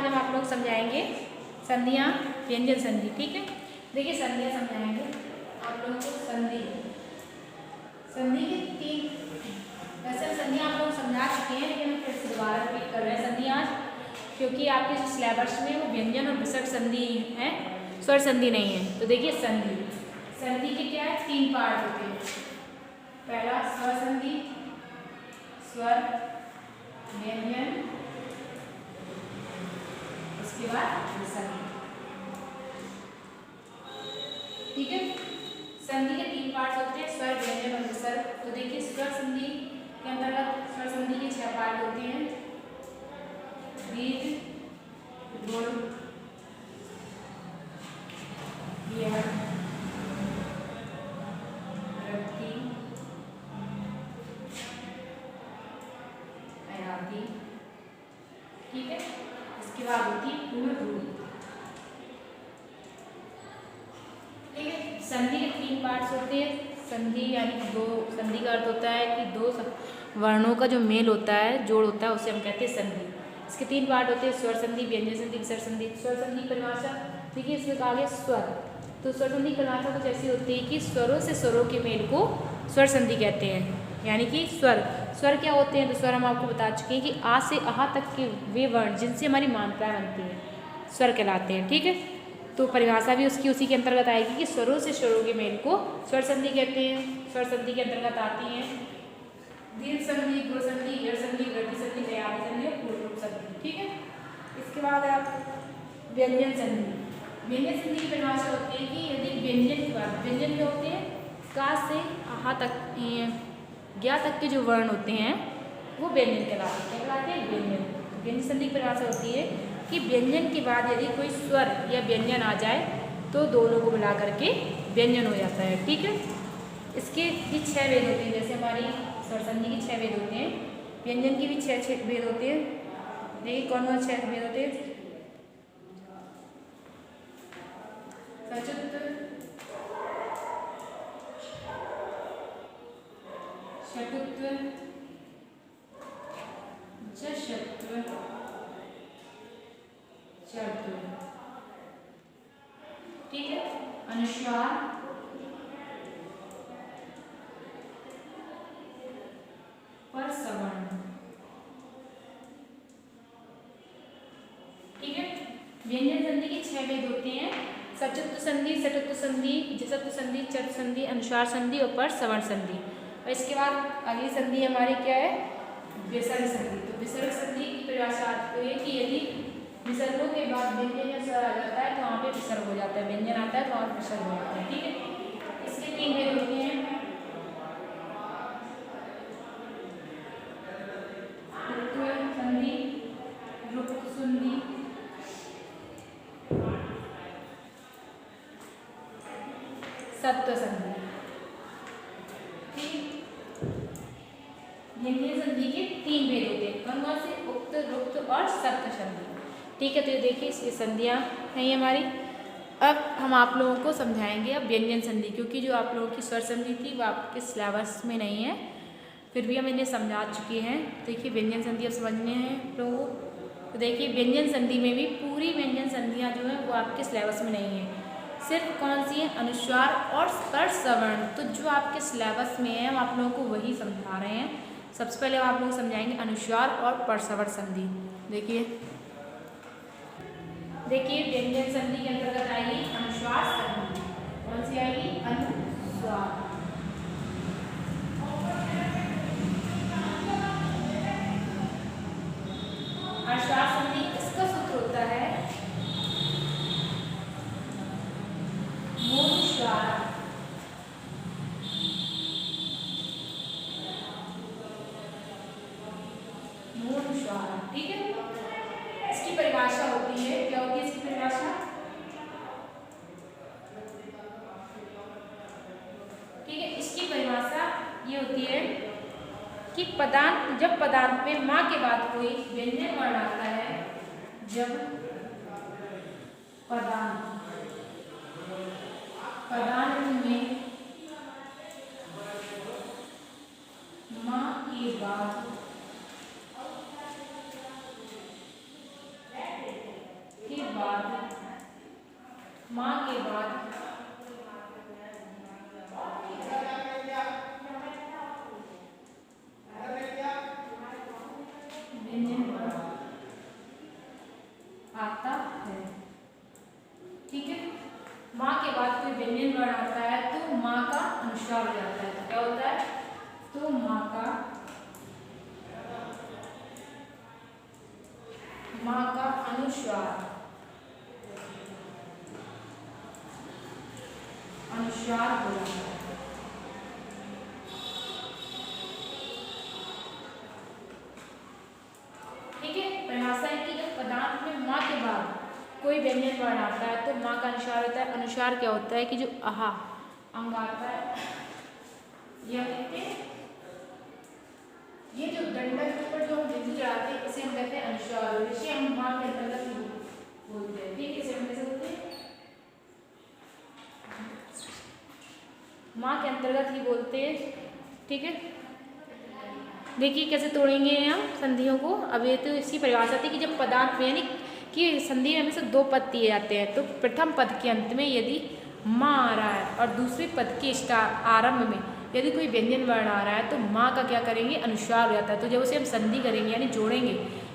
आज हम आप लोग समझाएंगे संधियाँ, व्यंजन संधि। ठीक है, देखिए संधियाँ समझाएंगे आप लोगों को। संधि के तीन, वैसे संधियाँ आप लोग समझा चुके हैं, लेकिन हम फिर से दोबारा रिपीट कर रहे हैं संधि आज, क्योंकि आपके जो सिलेबस में वो व्यंजन और विसर्ग संधि है, स्वर संधि नहीं है। तो देखिए संधि के क्या है, तीन पार्ट होते हैं। पहला स्वर संधि, स्वर व्यंजन, उसके बाद विसर्ग। ठीक है, संधि के तीन पार्ट होते हैं, स्वर व्यंजन और विसर्ग। तो देखिए स्वर संधि के अंतर्गत स्वर संधि के 6 पार्ट होते हैं, दीर्घ, गुण, रक्ति, अयाति। ठीक है, इसके बाद होती है पूर्ण रूप। ठीक है, संधि के तीन पार्ट्स होते हैं। संधि यानी कि दो, संधि का अर्थ होता है कि दो वर्णों का जो मेल होता है, जोड़ होता है, उसे हम कहते हैं संधि। इसके तीन पार्ट होते हैं, स्वर संधि, व्यंजन संधि, विसर्ग संधि। स्वर संधि परिभाषा देखिए, इसमें आगे स्वर, तो स्वर संधि परिभाषा कुछ ऐसी होती है कि स्वरों से स्वरों के मेल को स्वर संधि कहते हैं। यानी कि स्वर क्या होते हैं, तो स्वर हम आपको बता चुके हैं कि आ से अहा तक के वे वर्ण जिनसे हमारी मात्राएं बनती हैं, स्वर कहलाते हैं। ठीक है, तो परिभाषा भी उसकी उसी के अंतर्गत आएगी कि स्वरों से स्वरों के मेल को स्वर संधि कहते हैं। स्वर संधि के अंतर्गत आती हैं दीर्घ संधि, गुण संधि, यड़ संधि, वृद्धि संधि, अयाति संधि और पूर्ण रूप संधि। ठीक है, इसके बाद आप व्यंजन संधि। व्यंजन संधि की परिभाषा होती है कि यदि व्यंजन की बात, व्यंजन क्या होते हैं, का से आहा तक, ज्ञा तक के जो वर्ण होते हैं वो व्यंजन कहलाते हैं। व्यंजन संधि की परिभाषा होती है कि व्यंजन के बाद यदि कोई स्वर या व्यंजन आ जाए तो दोनों को मिला करके व्यंजन हो जाता है। ठीक है, इसके भी 6 वेद होते हैं, जैसे हमारी स्वर संधि के 6 वेद होते हैं, व्यंजन के भी 6 वेद होते हैं। देखिए कौन कौन 6 वेद होते हैं, सचुत, शकुत्व, जशत्व, चरत्व। ठीक है, अनुस्वार, परसवर्ण। ठीक है, व्यंजन संधि के 6 वेद होते हैं, सचुत्व संधि, सटुत्व संधि, जसत्व संधि, चर्त संधि, अनुस्वार संधि और परसवर्ण संधि। और इसके बाद अगली संधि हमारी क्या है, विसर्ग संधि। तो विसर्ग संधि की परिभाषा आती है कि यदि विसर्गों के बाद व्यंजन या स्वर आ जाता है तो वहाँ पे विसर्ग हो जाता है, व्यंजन आता है तो वहाँ पे विसर्ग हो जाता है। ठीक है, इसके 3 वेद होते हैं, संधि, रुक्त संधि, सत्व संधि। ठीक, व्यंजन संधि के 3 भेद होते हैं, कौन कौन से, उक्त, रुक्त और सत्व संधि। ठीक है, तो ये देखिए ये संधियाँ हैं ये हमारी। अब हम आप लोगों को समझाएंगे अब व्यंजन संधि, क्योंकि जो आप लोगों की स्वर संधि थी वो आपके सिलेबस में नहीं है, फिर भी हम इन्हें समझा चुके हैं। देखिए व्यंजन संधि अब समझने हैं लोगों को। तो देखिए व्यंजन संधि में भी पूरी व्यंजन संधियाँ जो हैं वो आपके सिलेबस में नहीं है, सिर्फ कौन सी है, अनुस्वार और परसवर्ण। तो जो आपके सिलेबस में है हम आप लोगों को वही समझा रहे हैं। सबसे पहले हम आप लोग समझाएंगे अनुस्वार और परसवर्ण संधि। देखिए व्यंजन संधि के अंतर्गत आएगी अनुस्वार संधि। कौन सी आएगी, अनुस्वार। अनुस्वार संधि इसका सूत्र होता है मूलस्वारा। ठीक है, इसकी परिभाषा होती है, क्या होती है इसकी परिभाषा, ठीक है, इसकी परिभाषा ये होती है कि पदांत, जब पदांत में माँ के बाद कोई व्यंजन वर्ण आता है, जब पदांत में माँ के बाद बाद माँ के बाद व्यंजन वर्ण आता है। ठीक है, माँ के बाद कोई व्यंजन वर्ण आता है तो माँ का अनुस्वार हो जाता है। क्या होता है? तो माँ का अनुस्वार हो जाता है। ठीक है, परिभाषा है कि जब पदार्थ में माँ के बाद कोई व्यंजन वर्ण आता है तो माँ का अनुस्वार होता है। अनुस्वार क्या होता है कि जो आहा अंग आता है, यह कहते हैं, ये जो दंडक के ऊपर जो हम बिंदु चढ़ाते हैं इसे हम कहते हैं अनुस्वार। इसे हम माँ के अंतर्गत बोलते हैं। ठीक है, इसे हम कैसे बोलते हैं? माँ के अंतर्गत ही बोलते हैं। ठीक है, देखिए कैसे तोड़ेंगे हम संधियों को। अब ये तो इसी परिभाषा थी कि जब पदार्थ में यानी कि संधि में से दो पद दिए जाते हैं तो प्रथम पद के अंत में यदि माँ आ रहा है और दूसरे पद के आरंभ में यदि कोई व्यंजन वर्ण आ रहा है तो माँ का क्या करेंगे? अनुस्वार हो जाता है। तो जब उसे हम संधि करेंगे यानी जोड़ेंगे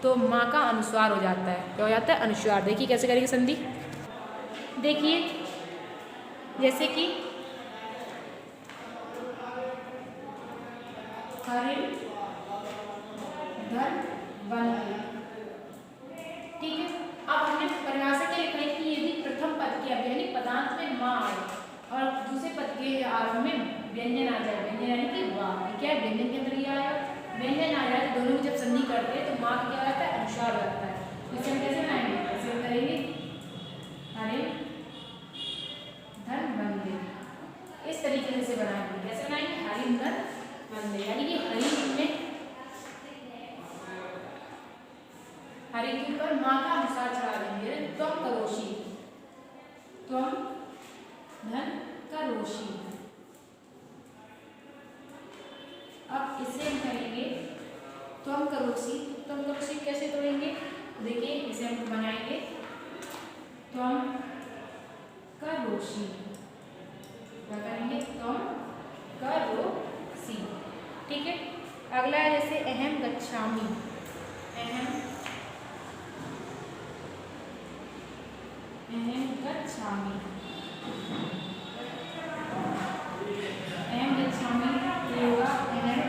तो माँ का अनुस्वार हो जाता है। क्या हो जाता है? अनुस्वार। देखिए कैसे करेंगे संधि। देखिए जैसे कि हरिण धन वन। ठीक है, अब हमने परिभाषा क्या लिखा है कि यदि प्रथम पद के यानी पदार्थ में माँ आए और दूसरे पद के आरंभ में व्यंजन आ जाए, व्यंजन यानी कि वाह, क्या व्यंजन के अंदर ये आया, व्यंजन आ जाए तो दोनों की जब संधि करते हैं तो माँ का क्या रहता है? अनुस्वार हो जाता है। इसे हम कैसे बनाएंगे? इसे हम करेंगे हरिण धन वंदे। इस तरीके से बनाएंगे। कैसे बनाएंगे? हरिण धन वंदे, यानी कि हरिण में हरिण के ऊपर माँ का अनुस्वार चढ़ा देंगे। त्वम करोषि, त्वम धन करोषि। अब इसे हम करेंगे त्वम करोषि। त्वम करोषि कैसे तोड़ेंगे? देखिए इसे हम बनाएंगे त्वम करोषि। क्या करेंगे? त्वम करोषि। ठीक है, अगला है जैसे अहम गच्छामि। अहम गच्छामि। अहम गच्छामि होगा अहम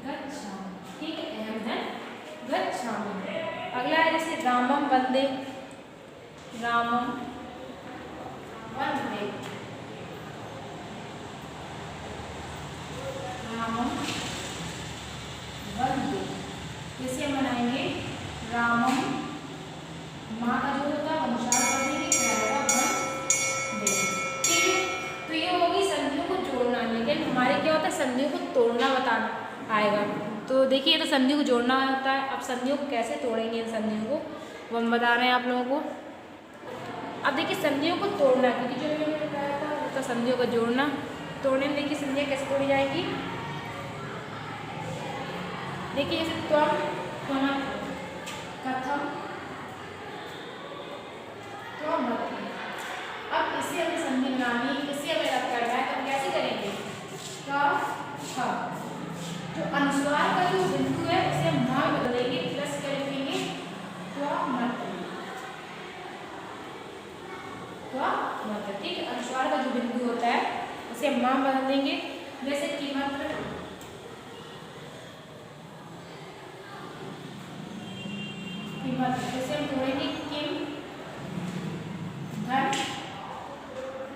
गच्छामि। ठीक है, अहम धन गच्छामि। अगला है जैसे रामम वंदे। रामम वंदे। रामम वंदे कैसे बनाएंगे? रामम माँ का जो होता है अनुस्वार कर देंगे, क्या होगा? वंदे। ठीक है, तो ये होगी संधियों को जोड़ना। लेकिन हमारे क्या होता है? संधियों को तोड़ना बताना आएगा। तो देखिए तो संधियों को जोड़ना होता है। अब संधियों को कैसे तोड़ेंगे, इन संधियों को वो हम बता रहे हैं आप लोगों को। अब देखिए संधियों को तोड़ना, क्योंकि जो मैंने बताया था वो था संधियों को जोड़ना। तोड़ने में देखिए संधियाँ कैसे तोड़ी जाएगी। देखिए जैसे त्वम, त्वमत्, कथम, त्वमत्। अब इसे हमें संधि बनानी, इसे हमें रद्द करना है। तो कैसे करेंगे? का छ, जो अनुस्वार का जो बिंदु है उसे हम माँ में बदलेंगे, प्लस कर लिखेंगे त्वमत्। त्वमत्। ठीक है, अनुस्वार का जो बिंदु होता है उसे हम माँ बदल देंगे। जैसे किमत्र, जैसे हम तोड़ेंगे किम धन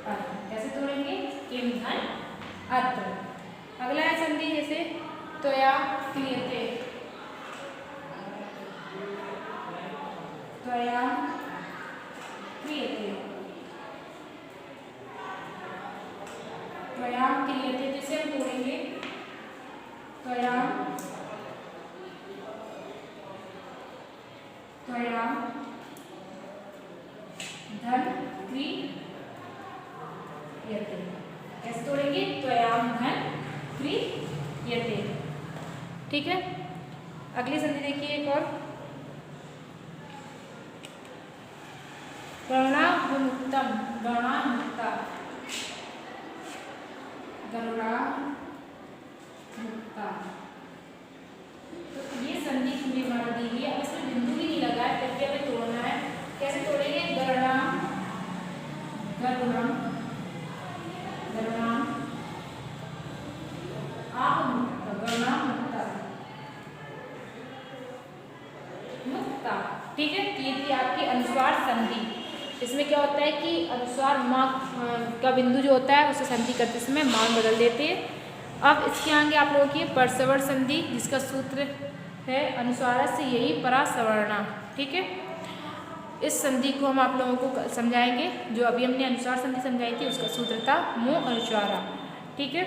अत्र। कैसे तोड़ेंगे? किम धन अत्र। अगला है संधि जैसे त्वया क्रियते। त्वया क्रियते। त्वया क्रियते जैसे हम तोड़ेंगे त्वया, त्वया धन क्रियते। कैसे तोड़ेंगे? त्वया धन क्रियते। ठीक है। अगली संधि देखिए एक और, गरुणामुक्तम, गरुणामुक्ता, गरुणामुक्ता। तो ये संधि पूरी हमारी दी गई है। अब इसमें बिंदु भी नहीं लगा है, करके हमें तोड़ना है। कैसे तोड़ेंगे? गरुणाम, गरुणाम, गरुणाम मुक्ता, गरुणाम मुक्ता, मुक्ता। ठीक है, ये थी आपकी अनुस्वार संधि। इसमें क्या होता है कि अनुस्वार माँ का बिंदु जो होता है उसे संधि करते समय मान बदल देते हैं। अब इसके आगे आप लोगों की परसवर्ण संधि, जिसका सूत्र है अनुस्वार से यही परा सवर्णा। ठीक है, इस संधि को हम आप लोगों को समझाएंगे। जो अभी हमने अनुस्वार संधि समझाई थी उसका सूत्र था मो अनुस्वारा। ठीक है।